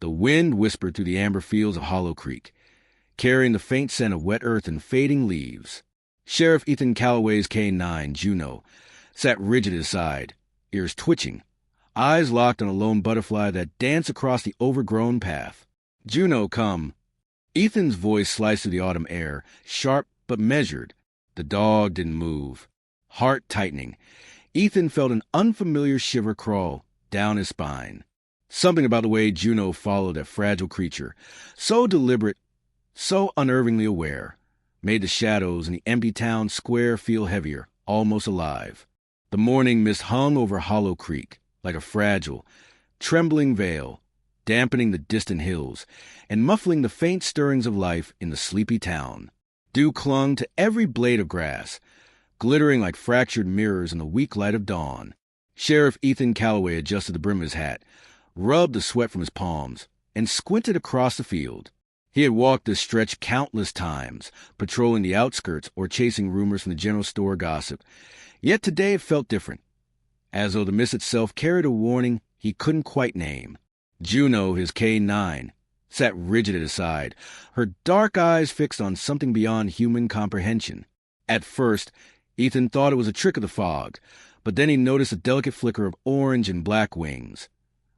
The wind whispered through the amber fields of Hollow Creek, carrying the faint scent of wet earth and fading leaves. Sheriff Ethan Calloway's K-9, Juno, sat rigid at his side, ears twitching, eyes locked on a lone butterfly that danced across the overgrown path. "Juno, come." Ethan's voice sliced through the autumn air, sharp but measured. The dog didn't move. Heart tightening, Ethan felt an unfamiliar shiver crawl down his spine. Something about the way Juno followed that fragile creature, so deliberate, so unnervingly aware, made the shadows in the empty town square feel heavier, almost alive. The morning mist hung over Hollow Creek like a fragile, trembling veil, dampening the distant hills and muffling the faint stirrings of life in the sleepy town. Dew clung to every blade of grass, glittering like fractured mirrors in the weak light of dawn. Sheriff Ethan Calloway adjusted the brim of his hat, rubbed the sweat from his palms, and squinted across the field. He had walked this stretch countless times, patrolling the outskirts or chasing rumors from the general store gossip. Yet today it felt different, as though the mist itself carried a warning he couldn't quite name. Juno, his K-9, sat rigid at his side, her dark eyes fixed on something beyond human comprehension. At first, Ethan thought it was a trick of the fog, but then he noticed a delicate flicker of orange and black wings,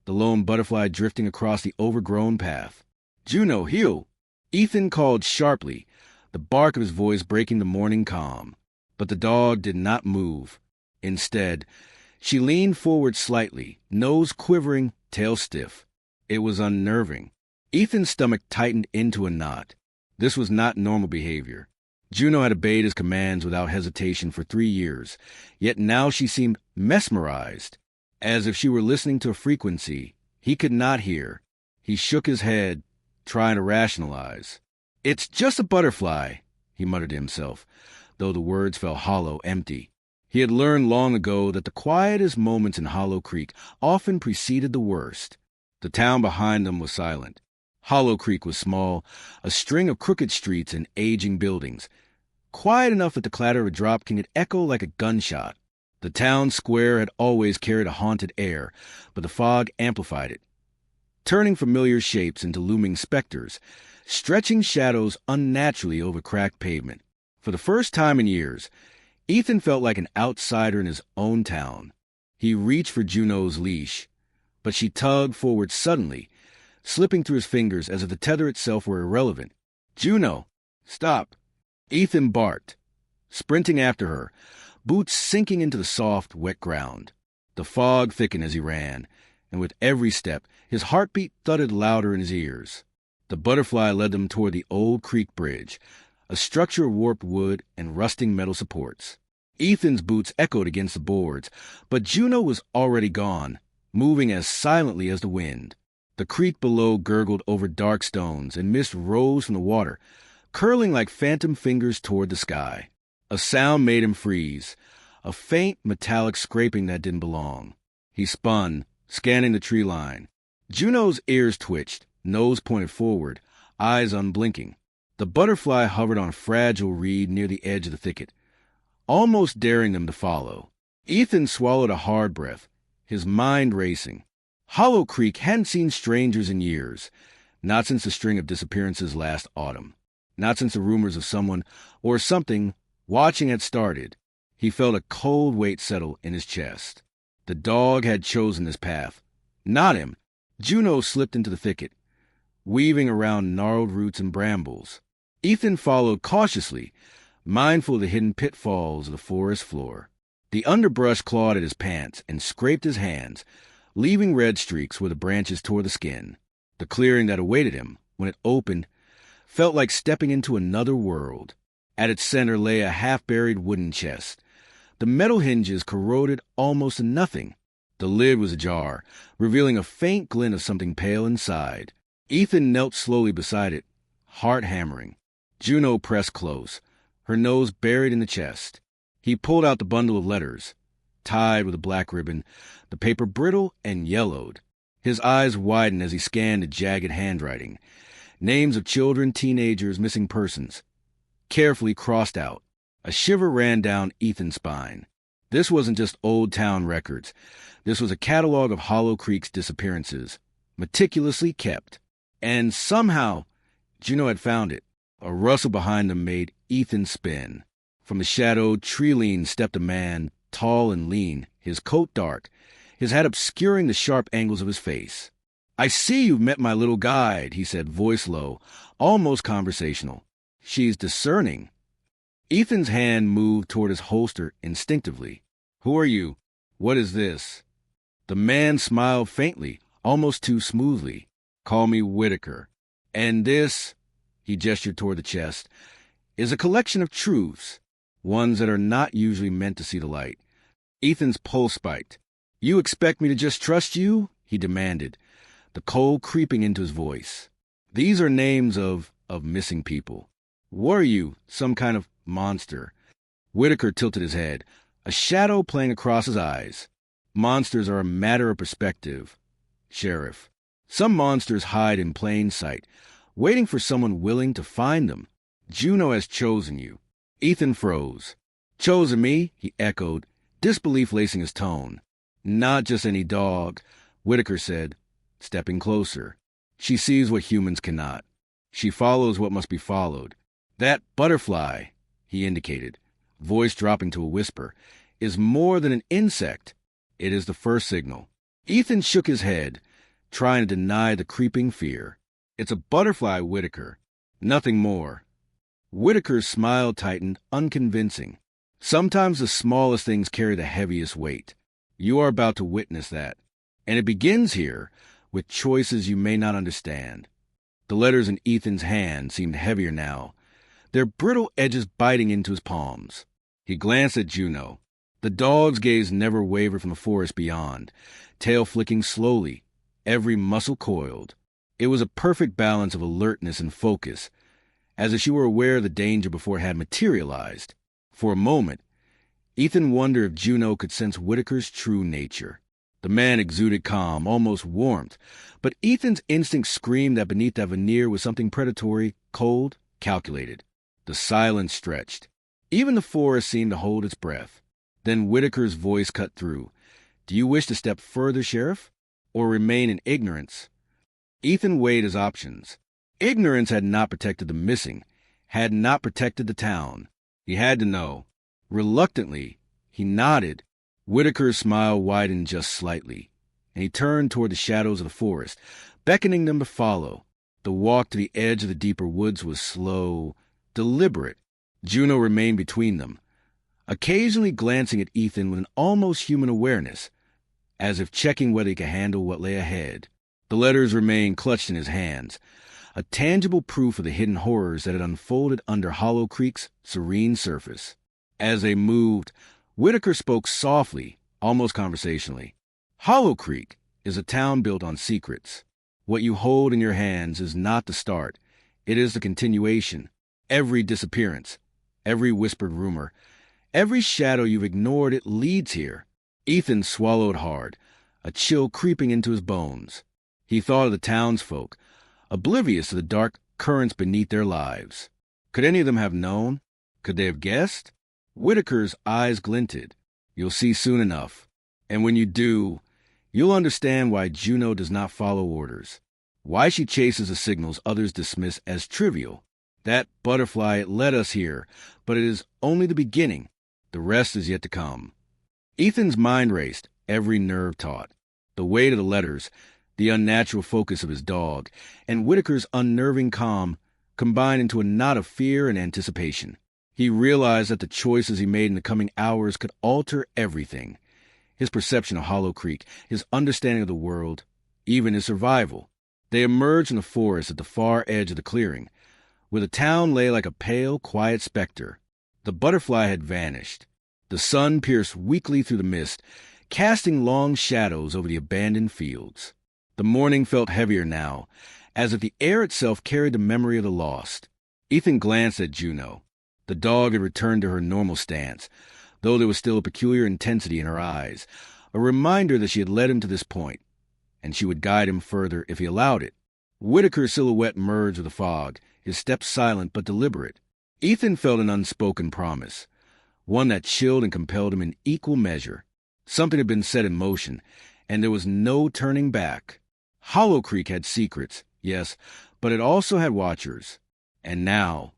the lone butterfly drifting across the overgrown path. "Juno, heel!" Ethan called sharply, the bark of his voice breaking the morning calm. But the dog did not move. Instead, she leaned forward slightly, nose quivering, tail stiff. It was unnerving. Ethan's stomach tightened into a knot. This was not normal behavior. Juno had obeyed his commands without hesitation for 3 years, yet now she seemed mesmerized, as if she were listening to a frequency he could not hear. He shook his head, trying to rationalize. "It's just a butterfly," he muttered to himself, though the words felt hollow, empty. He had learned long ago that the quietest moments in Hollow Creek often preceded the worst. The town behind them was silent. Hollow Creek was small, a string of crooked streets and aging buildings, quiet enough that the clatter of a drop king could echo like a gunshot. The town square had always carried a haunted air, but the fog amplified it, turning familiar shapes into looming specters, stretching shadows unnaturally over cracked pavement. For the first time in years, Ethan felt like an outsider in his own town. He reached for Juno's leash, but she tugged forward suddenly, slipping through his fingers as if the tether itself were irrelevant. "Juno, stop!" Ethan barked, sprinting after her, boots sinking into the soft, wet ground. The fog thickened as he ran, and with every step, his heartbeat thudded louder in his ears. The butterfly led them toward the old creek bridge, a structure of warped wood and rusting metal supports. Ethan's boots echoed against the boards, but Juno was already gone, moving as silently as the wind. The creek below gurgled over dark stones, and mist rose from the water, curling like phantom fingers toward the sky. A sound made him freeze, a faint metallic scraping that didn't belong. He spun, scanning the tree line. Juno's ears twitched, nose pointed forward, eyes unblinking. The butterfly hovered on a fragile reed near the edge of the thicket, almost daring them to follow. Ethan swallowed a hard breath, his mind racing. Hollow Creek hadn't seen strangers in years, not since the string of disappearances last autumn, not since the rumors of someone or something watching had started. He felt a cold weight settle in his chest. The dog had chosen this path, not him. Juno slipped into the thicket, weaving around gnarled roots and brambles. Ethan followed cautiously, mindful of the hidden pitfalls of the forest floor. The underbrush clawed at his pants and scraped his hands, leaving red streaks where the branches tore the skin. The clearing that awaited him, when it opened, felt like stepping into another world. At its center lay a half-buried wooden chest, the metal hinges corroded almost to nothing. The lid was ajar, revealing a faint glint of something pale inside. Ethan knelt slowly beside it, heart hammering. Juno pressed close, her nose buried in the chest. He pulled out the bundle of letters, tied with a black ribbon, the paper brittle and yellowed. His eyes widened as he scanned the jagged handwriting. Names of children, teenagers, missing persons, carefully crossed out. A shiver ran down Ethan's spine. This wasn't just old town records. This was a catalog of Hollow Creek's disappearances, meticulously kept. And somehow, Juno had found it. A rustle behind them made Ethan spin. From the shadowed tree lean stepped a man, tall and lean, his coat dark, his hat obscuring the sharp angles of his face. "I see you've met my little guide," he said, voice low, almost conversational. "She's discerning." Ethan's hand moved toward his holster instinctively. "Who are you? What is this?" The man smiled faintly, almost too smoothly. "Call me Whitaker. And this," he gestured toward the chest, "is a collection of truths, ones that are not usually meant to see the light." Ethan's pulse spiked. "You expect me to just trust you?" he demanded, the cold creeping into his voice. "These are names of missing people. Were you some kind of monster?" Whitaker tilted his head, a shadow playing across his eyes. "Monsters are a matter of perspective, Sheriff. Some monsters hide in plain sight, waiting for someone willing to find them. Juno has chosen you." Ethan froze. "Chosen me?" he echoed, disbelief lacing his tone. "Not just any dog," Whitaker said, stepping closer. "She sees what humans cannot. She follows what must be followed. That butterfly," he indicated, voice dropping to a whisper, "is more than an insect. It is the first signal." Ethan shook his head, trying to deny the creeping fear. "It's a butterfly, Whitaker. Nothing more." Whitaker's smile tightened, unconvincing. "Sometimes the smallest things carry the heaviest weight. You are about to witness that. And it begins here, with choices you may not understand." The letters in Ethan's hand seemed heavier now, their brittle edges biting into his palms. He glanced at Juno. The dog's gaze never wavered from the forest beyond, tail flicking slowly, every muscle coiled. It was a perfect balance of alertness and focus, as if she were aware of the danger before it had materialized. For a moment, Ethan wondered if Juno could sense Whitaker's true nature. The man exuded calm, almost warmth, but Ethan's instinct screamed that beneath that veneer was something predatory, cold, calculated. The silence stretched. Even the forest seemed to hold its breath. Then Whitaker's voice cut through. "Do you wish to step further, Sheriff? Or remain in ignorance?" Ethan weighed his options. Ignorance had not protected the missing, had not protected the town. He had to know. Reluctantly, he nodded. Whitaker's smile widened just slightly, and he turned toward the shadows of the forest, beckoning them to follow. The walk to the edge of the deeper woods was slow, deliberate. Juno remained between them, occasionally glancing at Ethan with an almost human awareness, as if checking whether he could handle what lay ahead. The letters remained clutched in his hands, a tangible proof of the hidden horrors that had unfolded under Hollow Creek's serene surface. As they moved, Whitaker spoke softly, almost conversationally. "Hollow Creek is a town built on secrets. What you hold in your hands is not the start. It is the continuation. Every disappearance, every whispered rumor, every shadow you've ignored, it leads here." Ethan swallowed hard, a chill creeping into his bones. He thought of the townsfolk, oblivious to the dark currents beneath their lives. Could any of them have known? Could they have guessed? Whitaker's eyes glinted. "You'll see soon enough. And when you do, you'll understand why Juno does not follow orders. Why she chases the signals others dismiss as trivial. That butterfly, it led us here, but it is only the beginning. The rest is yet to come." Ethan's mind raced, every nerve taut. The weight of the letters, the unnatural focus of his dog, and Whitaker's unnerving calm combined into a knot of fear and anticipation. He realized that the choices he made in the coming hours could alter everything. His perception of Hollow Creek, his understanding of the world, even his survival. They emerged from the forest at the far edge of the clearing, where the town lay like a pale, quiet specter. The butterfly had vanished. The sun pierced weakly through the mist, casting long shadows over the abandoned fields. The morning felt heavier now, as if the air itself carried the memory of the lost. Ethan glanced at Juno. The dog had returned to her normal stance, though there was still a peculiar intensity in her eyes, a reminder that she had led him to this point, and she would guide him further if he allowed it. Whitaker's silhouette merged with the fog, his steps silent but deliberate. Ethan felt an unspoken promise, one that chilled and compelled him in equal measure. Something had been set in motion, and there was no turning back. Hollow Creek had secrets, yes, but it also had watchers. And now,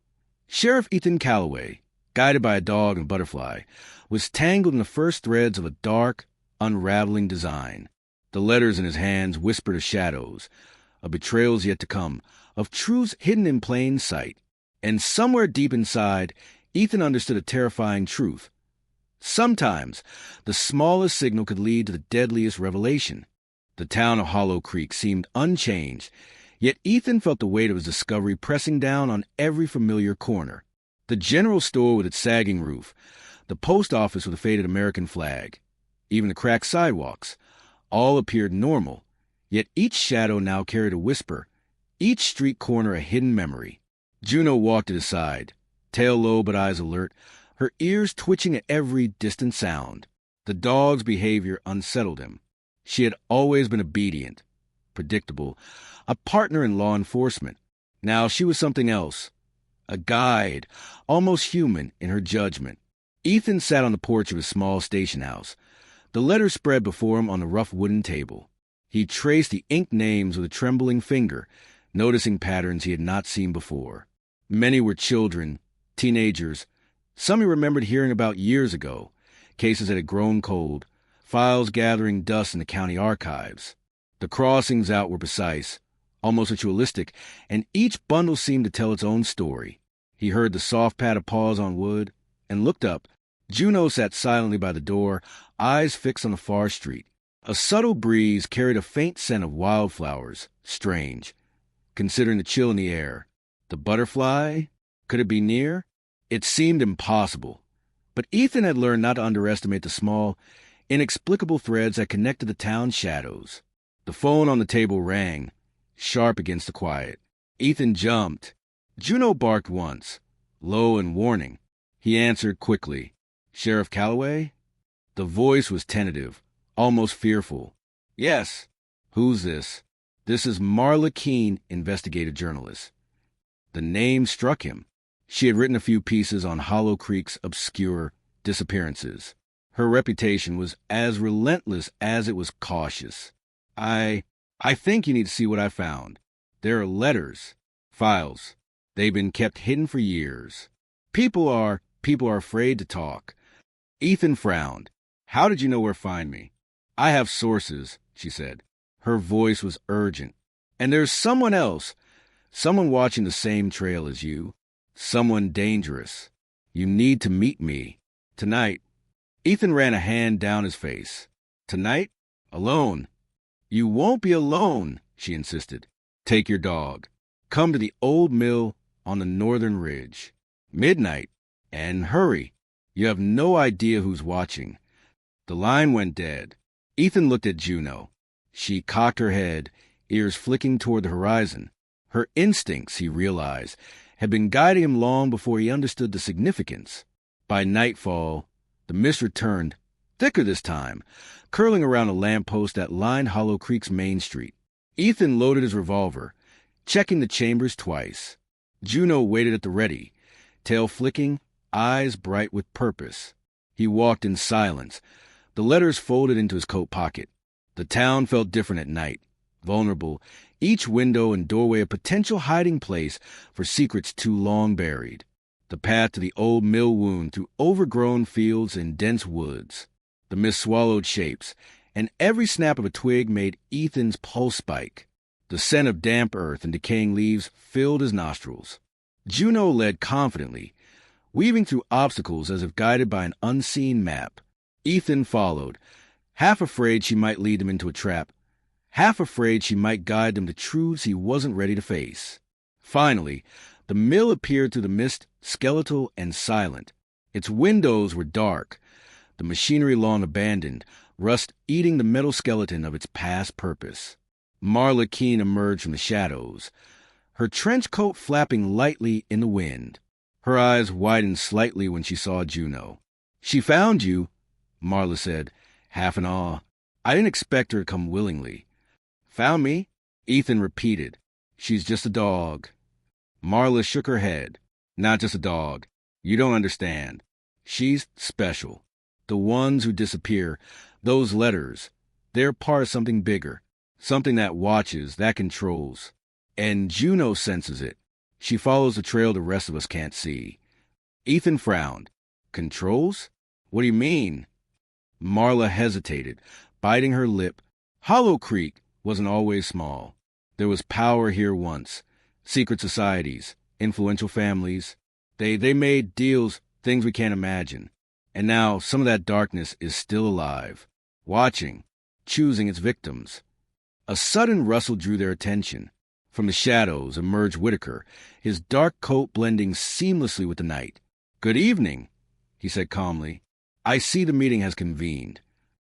Sheriff Ethan Calloway, guided by a dog and butterfly, was tangled in the first threads of a dark, unraveling design. The letters in his hands whispered of shadows, of betrayals yet to come, of truths hidden in plain sight. And somewhere deep inside, Ethan understood a terrifying truth. Sometimes, the smallest signal could lead to the deadliest revelation. The town of Hollow Creek seemed unchanged, yet Ethan felt the weight of his discovery pressing down on every familiar corner. The general store with its sagging roof, the post office with a faded American flag, even the cracked sidewalks, all appeared normal, yet each shadow now carried a whisper, each street corner a hidden memory. Juno walked at his side, tail low but eyes alert, her ears twitching at every distant sound. The dog's behavior unsettled him. She had always been obedient, predictable, a partner in law enforcement. Now she was something else, a guide, almost human in her judgment. Ethan sat on the porch of his small station house, the letters spread before him on the rough wooden table. He traced the inked names with a trembling finger, noticing patterns he had not seen before. Many were children, teenagers, some he remembered hearing about years ago, cases that had grown cold, files gathering dust in the county archives. The crossings out were precise, almost ritualistic, and each bundle seemed to tell its own story. He heard the soft pat of paws on wood, and looked up. Juno sat silently by the door, eyes fixed on the far street. A subtle breeze carried a faint scent of wildflowers, strange, considering the chill in the air. The butterfly? Could it be near? It seemed impossible. But Ethan had learned not to underestimate the small, inexplicable threads that connected the town's shadows. The phone on the table rang, sharp against the quiet. Ethan jumped. Juno barked once, low and warning. He answered quickly. "Sheriff Calloway?" The voice was tentative, almost fearful. "Yes." "Who's this?" "This is Marla Keene, investigative journalist." The name struck him. She had written a few pieces on Hollow Creek's obscure disappearances. Her reputation was as relentless as it was cautious. I think you need to see what I found. There are letters, files. They've been kept hidden for years. People are afraid to talk." Ethan frowned. "How did you know where to find me?" "I have sources," she said. Her voice was urgent. "And there's someone else, someone watching the same trail as you. Someone dangerous. You need to meet me. Tonight." Ethan ran a hand down his face. "Tonight? Alone?" "You won't be alone," she insisted. "Take your dog. Come to the old mill on the northern ridge. Midnight. And hurry. You have no idea who's watching." The line went dead. Ethan looked at Juno. She cocked her head, ears flicking toward the horizon. Her instincts, he realized, had been guiding him long before he understood the significance. By nightfall, the mist returned, thicker this time, curling around a lamppost that lined Hollow Creek's main street. Ethan loaded his revolver, checking the chambers twice. Juno waited at the ready, tail flicking, eyes bright with purpose. He walked in silence, the letters folded into his coat pocket. The town felt different at night, vulnerable, each window and doorway a potential hiding place for secrets too long buried. The path to the old mill wound through overgrown fields and dense woods. The mist swallowed shapes, and every snap of a twig made Ethan's pulse spike. The scent of damp earth and decaying leaves filled his nostrils. Juno led confidently, weaving through obstacles as if guided by an unseen map. Ethan followed, half afraid she might lead him into a trap, half afraid she might guide them to truths he wasn't ready to face. Finally, the mill appeared through the mist, skeletal and silent. Its windows were dark, the machinery long abandoned, rust eating the metal skeleton of its past purpose. Marla Keene emerged from the shadows, her trench coat flapping lightly in the wind. Her eyes widened slightly when she saw Juno. "She found you," Marla said, half in awe. "I didn't expect her to come willingly." "Found me?" Ethan repeated. "She's just a dog." Marla shook her head. "Not just a dog. You don't understand. She's special. The ones who disappear, those letters, they're part of something bigger. Something that watches, that controls. And Juno senses it. She follows the trail the rest of us can't see. Ethan frowned. Controls? What do you mean? Marla hesitated, biting her lip. Hollow Creek wasn't always small. There was power here once. Secret societies, influential families. They made deals, things we can't imagine. And now some of that darkness is still alive, watching, choosing its victims. A sudden rustle drew their attention. From the shadows emerged Whitaker, his dark coat blending seamlessly with the night. "Good evening," he said calmly. "I see the meeting has convened."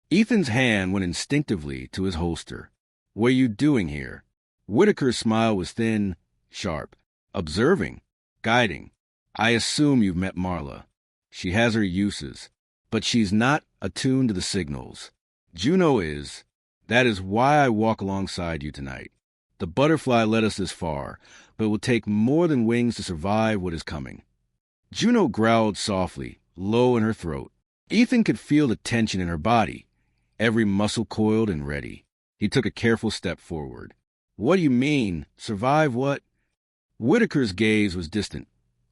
Ethan's hand went instinctively to his holster. "What are you doing here?" Whitaker's smile was thin, sharp. "Observing, guiding. I assume you've met Marla. She has her uses, but she's not attuned to the signals. Juno is. That is why I walk alongside you tonight. The butterfly led us this far, but it will take more than wings to survive what is coming." Juno growled softly, low in her throat. Ethan could feel the tension in her body, every muscle coiled and ready. He took a careful step forward. "What do you mean? Survive what?" Whitaker's gaze was distant,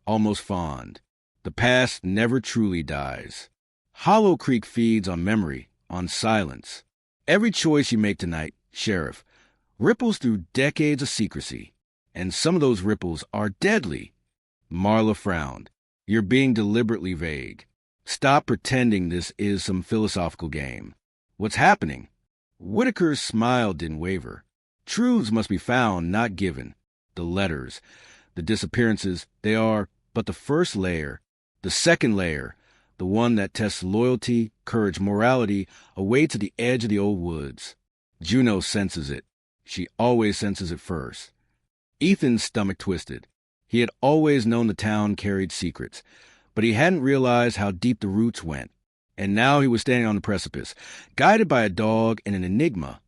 almost fond. The past never truly dies. Hollow Creek feeds on memory, on silence. Every choice you make tonight, Sheriff, ripples through decades of secrecy, and some of those ripples are deadly. Marla frowned. "You're being deliberately vague. Stop pretending this is some philosophical game. What's happening?" Whitaker's smile didn't waver. "Truths must be found, not given. The letters, the disappearances, they are but the first layer. The second layer, the one that tests loyalty, courage, morality, away to the edge of the old woods. Juno senses it. She always senses it first." Ethan's stomach twisted. He had always known the town carried secrets, but he hadn't realized how deep the roots went. And now he was standing on the precipice, guided by a dog and an enigma,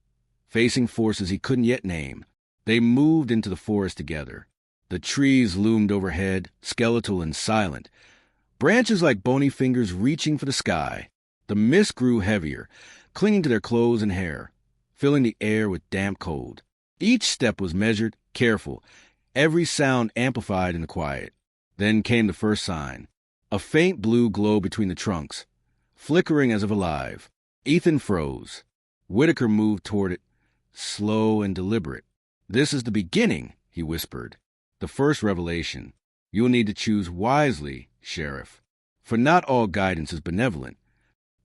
facing forces he couldn't yet name. They moved into the forest together. The trees loomed overhead, skeletal and silent, branches like bony fingers reaching for the sky. The mist grew heavier, clinging to their clothes and hair, filling the air with damp cold. Each step was measured, careful, every sound amplified in the quiet. Then came the first sign. A faint blue glow between the trunks, flickering as if alive. Ethan froze. Whitaker moved toward it, slow and deliberate. "This is the beginning," he whispered. "The first revelation. You'll need to choose wisely, Sheriff, for not all guidance is benevolent."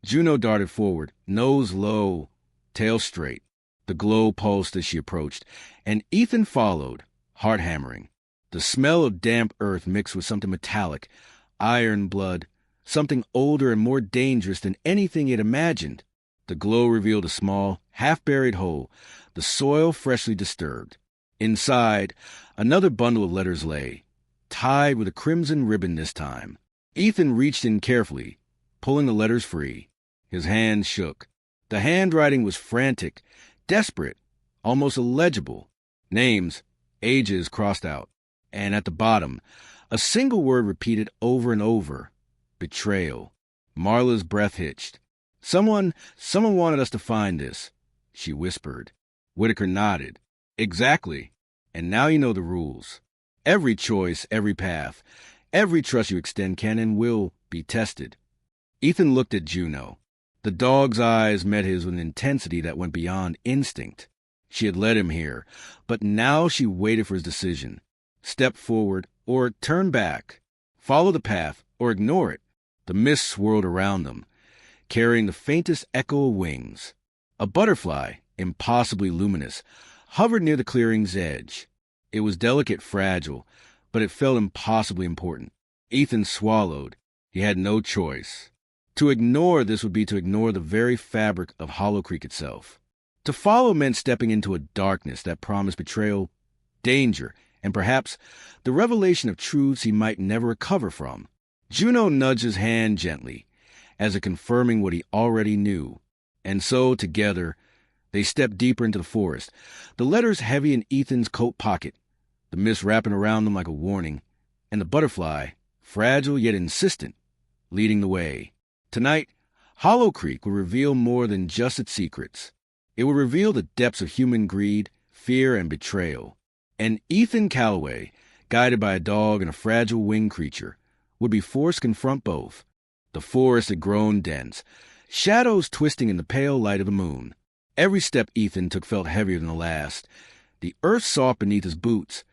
Juno darted forward, nose low, tail straight. The glow pulsed as she approached, and Ethan followed, heart hammering. The smell of damp earth mixed with something metallic, iron blood, something older and more dangerous than anything he had imagined. The glow revealed a small, half-buried hole, the soil freshly disturbed. Inside, another bundle of letters lay, tied with a crimson ribbon this time. Ethan reached in carefully, pulling the letters free. His hand shook. The handwriting was frantic, desperate, almost illegible. Names, ages crossed out, and at the bottom, a single word repeated over and over. Betrayal. Marla's breath hitched. Someone wanted us to find this," she whispered. Whitaker nodded. "Exactly. And now you know the rules. Every choice, every path, every trust you extend can and will be tested." Ethan looked at Juno. The dog's eyes met his with an intensity that went beyond instinct. She had led him here, but now she waited for his decision. Step forward or turn back. Follow the path or ignore it. The mist swirled around them, carrying the faintest echo of wings. A butterfly, impossibly luminous, hovered near the clearing's edge. It was delicate, fragile, but it felt impossibly important. Ethan swallowed. He had no choice. To ignore this would be to ignore the very fabric of Hollow Creek itself. To follow meant stepping into a darkness that promised betrayal, danger, and perhaps the revelation of truths he might never recover from. Juno nudged his hand gently, as if confirming what he already knew. And so, together, they stepped deeper into the forest, the letters heavy in Ethan's coat pocket, the mist wrapping around them like a warning, and the butterfly, fragile yet insistent, leading the way. Tonight, Hollow Creek would reveal more than just its secrets. It would reveal the depths of human greed, fear, and betrayal. And Ethan Calloway, guided by a dog and a fragile winged creature, would be forced to confront both. The forest had grown dense, shadows twisting in the pale light of the moon. Every step Ethan took felt heavier than the last. The earth soft beneath his boots,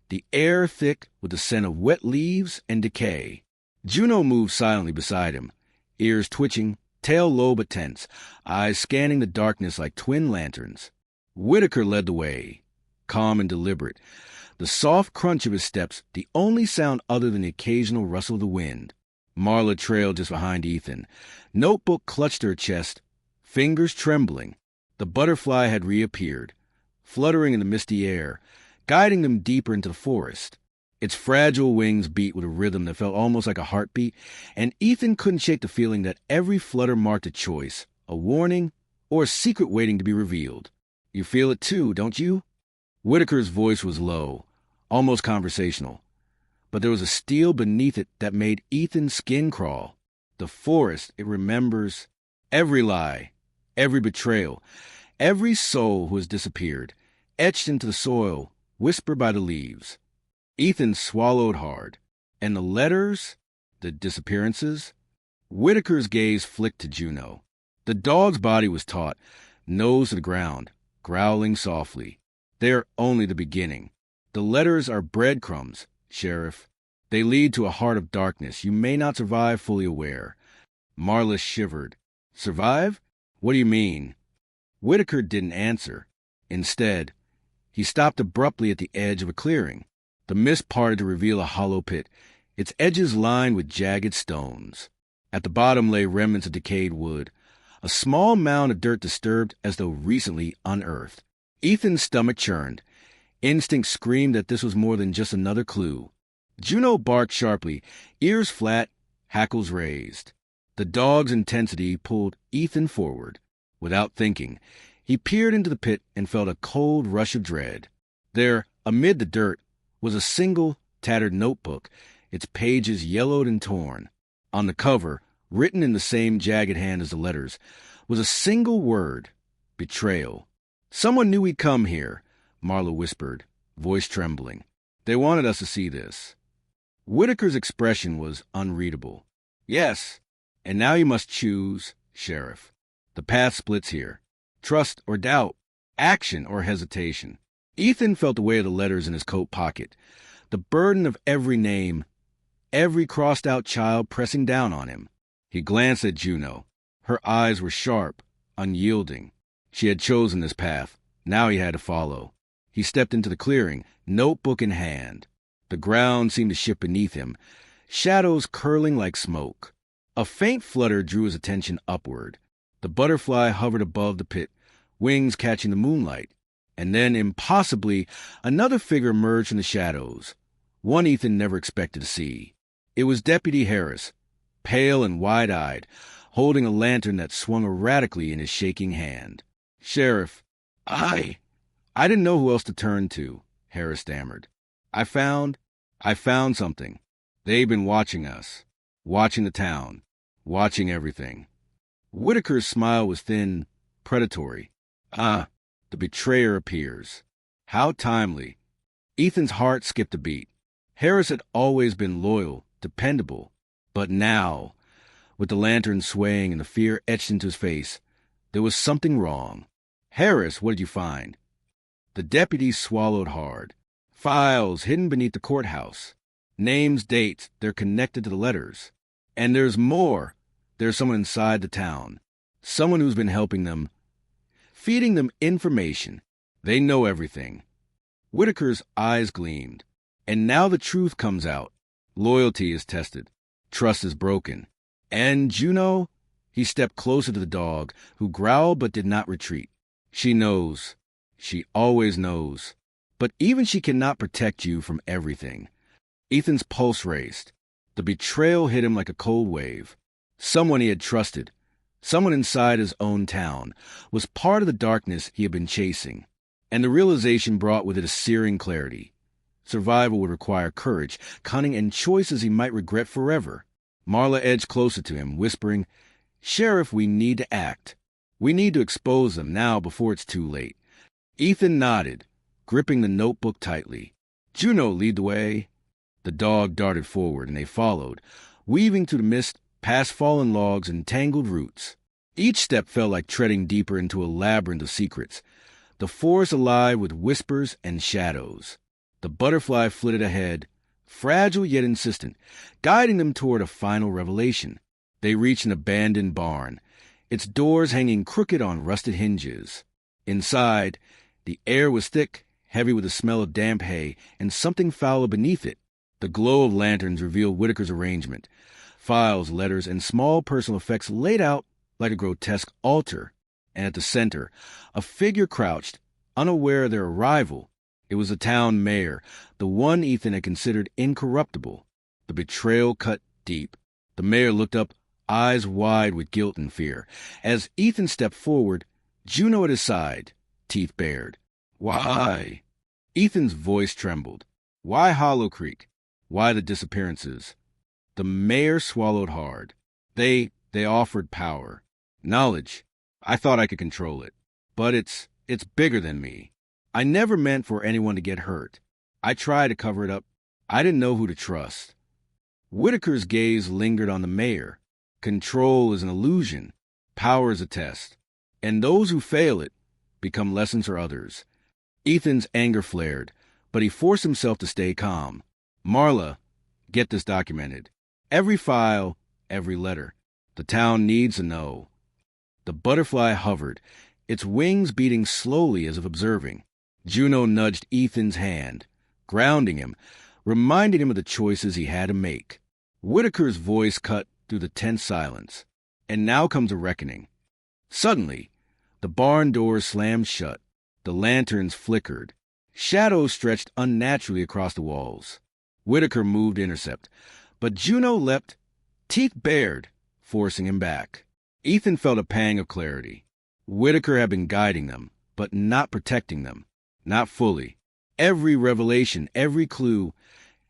the air thick with the scent of wet leaves and decay. Juno moved silently beside him, ears twitching, tail low but tense, eyes scanning the darkness like twin lanterns. Whitaker led the way, calm and deliberate, the soft crunch of his steps the only sound other than the occasional rustle of the wind. Marla trailed just behind Ethan, notebook clutched to her chest, fingers trembling. The butterfly had reappeared, fluttering in the misty air, guiding them deeper into the forest. Its fragile wings beat with a rhythm that felt almost like a heartbeat, and Ethan couldn't shake the feeling that every flutter marked a choice, a warning, or a secret waiting to be revealed. You feel it too, don't you? Whitaker's voice was low, almost conversational, but there was a steel beneath it that made Ethan's skin crawl. The forest, it remembers every lie, every betrayal, every soul who has disappeared, etched into the soil, whispered by the leaves. Ethan swallowed hard. And the letters, the disappearances? Whitaker's gaze flicked to Juno. The dog's body was taut, nose to the ground, growling softly. They are only the beginning. The letters are breadcrumbs, Sheriff. They lead to a heart of darkness you may not survive fully aware. Marla shivered. Survive? What do you mean? Whitaker didn't answer. Instead, he stopped abruptly at the edge of a clearing. The mist parted to reveal a hollow pit, its edges lined with jagged stones. At the bottom lay remnants of decayed wood, a small mound of dirt disturbed as though recently unearthed. Ethan's stomach churned. Instinct screamed that this was more than just another clue. Juno barked sharply, ears flat, hackles raised. The dog's intensity pulled Ethan forward. Without thinking, he peered into the pit and felt a cold rush of dread. There, amid the dirt, was a single, tattered notebook, its pages yellowed and torn. On the cover, written in the same jagged hand as the letters, was a single word: betrayal. Someone knew we'd come here, Marla whispered, voice trembling. They wanted us to see this. Whitaker's expression was unreadable. Yes, and now you must choose, Sheriff. The path splits here. Trust or doubt, action or hesitation. Ethan felt the weight of the letters in his coat pocket, the burden of every name, every crossed-out child pressing down on him. He glanced at Juno. Her eyes were sharp, unyielding. She had chosen this path. Now he had to follow. He stepped into the clearing, notebook in hand. The ground seemed to shift beneath him, shadows curling like smoke. A faint flutter drew his attention upward. The butterfly hovered above the pit, wings catching the moonlight. And then, impossibly, another figure emerged from the shadows, one Ethan never expected to see. It was Deputy Harris, pale and wide-eyed, holding a lantern that swung erratically in his shaking hand. Sheriff, I didn't know who else to turn to, Harris stammered. I found something. They've been watching us, watching the town, watching everything. Whitaker's smile was thin, predatory. The betrayer appears. How timely. Ethan's heart skipped a beat. Harris had always been loyal, dependable. But now, with the lantern swaying and the fear etched into his face, there was something wrong. Harris, what did you find? The deputy swallowed hard. Files hidden beneath the courthouse. Names, dates, they're connected to the letters. And there's more. There's someone inside the town. Someone who's been helping them, feeding them information. They know everything. Whitaker's eyes gleamed. And now the truth comes out. Loyalty is tested. Trust is broken. And Juno? He stepped closer to the dog, who growled but did not retreat. She knows. She always knows. But even she cannot protect you from everything. Ethan's pulse raced. The betrayal hit him like a cold wave. Someone he had trusted, someone inside his own town, was part of the darkness he had been chasing. And the realization brought with it a searing clarity. Survival would require courage, cunning, and choices he might regret forever. Marla edged closer to him, whispering, Sheriff, we need to act. We need to expose them now before it's too late. Ethan nodded, gripping the notebook tightly. Juno, lead the way. The dog darted forward, and they followed, weaving through the mist past fallen logs and tangled roots. Each step felt like treading deeper into a labyrinth of secrets, the forest alive with whispers and shadows. The butterfly flitted ahead, fragile yet insistent, guiding them toward a final revelation. They reached an abandoned barn, its doors hanging crooked on rusted hinges. Inside, the air was thick, heavy with the smell of damp hay, and something foul beneath it. The glow of lanterns revealed Whitaker's arrangement. Files, letters, and small personal effects laid out like a grotesque altar. And at the center, a figure crouched, unaware of their arrival. It was the town mayor, the one Ethan had considered incorruptible. The betrayal cut deep. The mayor looked up, eyes wide with guilt and fear. As Ethan stepped forward, Juno at his side, teeth bared. Why? Ethan's voice trembled. Why Hollow Creek? Why the disappearances? The mayor swallowed hard. They offered power. Knowledge. I thought I could control it. But it's bigger than me. I never meant for anyone to get hurt. I tried to cover it up. I didn't know who to trust. Whitaker's gaze lingered on the mayor. Control is an illusion. Power is a test. And those who fail it become lessons for others. Ethan's anger flared, but he forced himself to stay calm. Marla, get this documented. Every file, every letter. The town needs to know. The butterfly hovered, its wings beating slowly as if observing. Juno nudged Ethan's hand, grounding him, reminding him of the choices he had to make. Whitaker's voice cut through the tense silence. And now comes a reckoning. Suddenly, the barn doors slammed shut. The lanterns flickered. Shadows stretched unnaturally across the walls. Whitaker moved to intercept, but Juno leapt, teeth bared, forcing him back. Ethan felt a pang of clarity. Whitaker had been guiding them, but not protecting them. Not fully. Every revelation, every clue,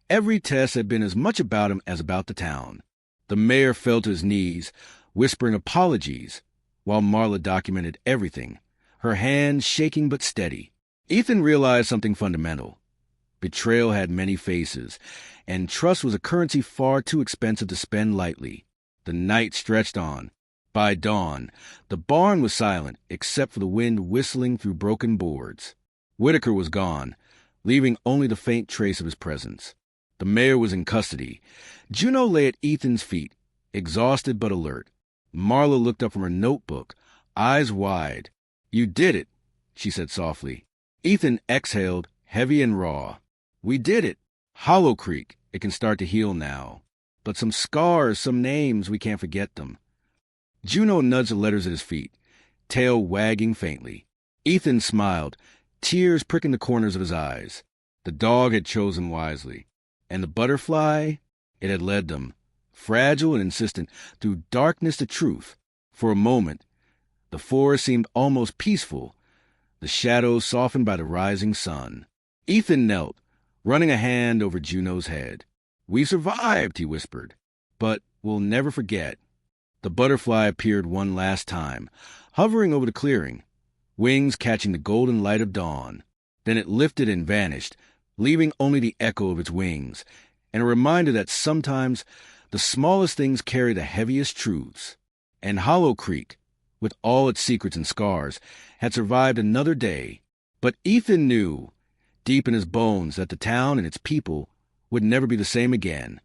every test had been as much about him as about the town. The mayor fell to his knees, whispering apologies, while Marla documented everything, her hands shaking but steady. Ethan realized something fundamental. Betrayal had many faces, and trust was a currency far too expensive to spend lightly. The night stretched on. By dawn, the barn was silent except for the wind whistling through broken boards. Whitaker was gone, leaving only the faint trace of his presence. The mayor was in custody. Juno lay at Ethan's feet, exhausted but alert. Marla looked up from her notebook, eyes wide. You did it, she said softly. Ethan exhaled, heavy and raw. We did it. Hollow Creek, it can start to heal now. But some scars, some names, we can't forget them. Juno nudged the letters at his feet, tail wagging faintly. Ethan smiled, tears pricking the corners of his eyes. The dog had chosen wisely. And the butterfly, it had led them, fragile and insistent, through darkness to truth. For a moment, the forest seemed almost peaceful, the shadows softened by the rising sun. Ethan knelt, running a hand over Juno's head. We survived, he whispered, but we'll never forget. The butterfly appeared one last time, hovering over the clearing, wings catching the golden light of dawn. Then it lifted and vanished, leaving only the echo of its wings, and a reminder that sometimes the smallest things carry the heaviest truths. And Hollow Creek, with all its secrets and scars, had survived another day. But Ethan knew, deep in his bones, that the town and its people would never be the same again.